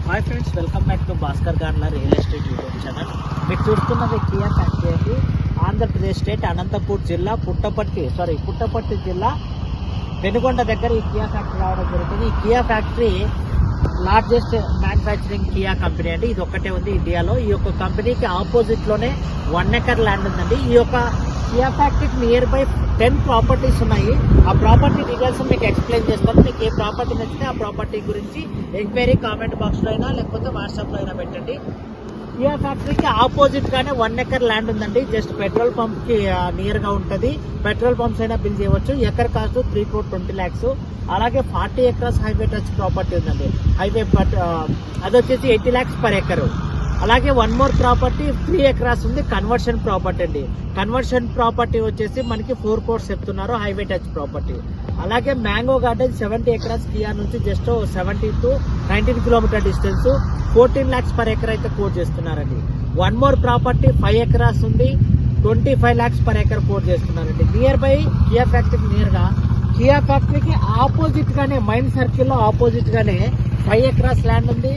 Hi friends, welcome back to Bhaskar Garla real estate YouTube channel. మీరు చూస్తున్నది Kia factory అండి. Andhra Pradesh state Anantapur జిల్లా పుట్టపర్తి జిల్లా పెనుగొండ దగ్గర ఈ కియా ఫ్యాక్టరీ రావడం జరుగుతుంది. ఈ Kia factory largest manufacturing Kia company అండి. ఇది ఒక్కటే ఉంది ఇండియాలో. ఈ యొక్క కంపెనీకి ఆపోజిట్ లోనే 1 ఎకర్ ల్యాండ్ ఉందండి. ఈ యొక్క కియా ఫ్యాక్టరీకి నియర్ బై 10 ప్రాపర్టీస్ ఉన్నాయి. ఆ ప్రాపర్టీ డీటెయిల్స్ మీకు ఎక్స్ప్లెయిన్ చేస్తాను. మీకు ఏ ప్రాపర్టీ నచ్చితే ఆ ప్రాపర్టీ గురించి ఎంక్వైరీ కామెంట్ బాక్స్ లో అయినా లేకపోతే వాట్సాప్ లో అయినా పెట్టండి. కియా ఫ్యాక్టరీకి ఆపోజిట్ గానే 1 ఎకర్ ల్యాండ్ ఉందండి. జస్ట్ పెట్రోల్ పంప్ కి నియర్ గా ఉంటది. పెట్రోల్ పంప్స్ అయినా బిల్ చేయవచ్చు. Acre cost 3,20 lakhs. అలాగే 40 acres హైవే టచ్ ప్రాపర్టీ ఉందండి. హైవే అది వచ్చేసి 80 lakhs per acre. అలాగే 1 more ప్రాపర్టీ 3 acres ఉంది, కన్వర్షన్ ప్రాపర్టీ అండి. కన్వర్షన్ ప్రాపర్టీ వచ్చేసి మనకి 4 crores చెప్తున్నారు, హైవే టచ్ ప్రాపర్టీ. అలాగే మ్యాంగో గార్డెన్ 70 acres కియా నుంచి just 17 to 19 kilometre distance, 14 lakhs per acre అయితే కోట్ చేస్తున్నారండి. 1 more ప్రాపర్టీ 5 acres ఉంది, 25 lakhs per acre కోట్ చేస్తున్నారండి. నియర్ బై కియా ఫ్యాక్టరీకి నియర్ గా, కియా ఫ్యాక్టరీకి ఆపోజిట్ గానే మైన్ సర్కిల్ లో ఆపోజిట్ గానే 5 acres ల్యాండ్ ఉంది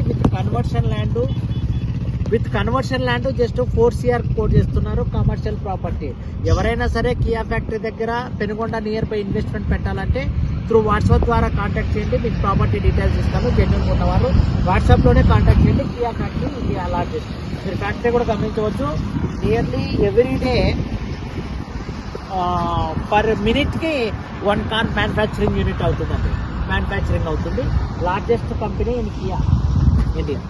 with conversion land just 4 crore quote చేస్తున్నారు. Commercial property. ఎవరైనా సరే కియా ఫ్యాక్టరీ దగ్గర పెనుగొండ నియర్ బై ఇన్వెస్ట్మెంట్ పెట్టాలంటే త్రూ వాట్సాప్ ద్వారా కాంటాక్ట్ చేయండి. మీకు ప్రాపర్టీ డీటెయిల్స్ ఇస్తాను. జెన్యూన్ ఉన్నవారు వాట్సాప్ లోనే కాంటాక్ట్ చేయండి. కియా ఫ్యాక్టరీ ఇది లార్జెస్ట్. మీరు ఫ్యాక్టరీ కూడా గమనించవచ్చు. Nearly every day per minute కి 1 car మ్యానుఫ్యాక్చరింగ్ అవుతుంది. Largest company in Kia India.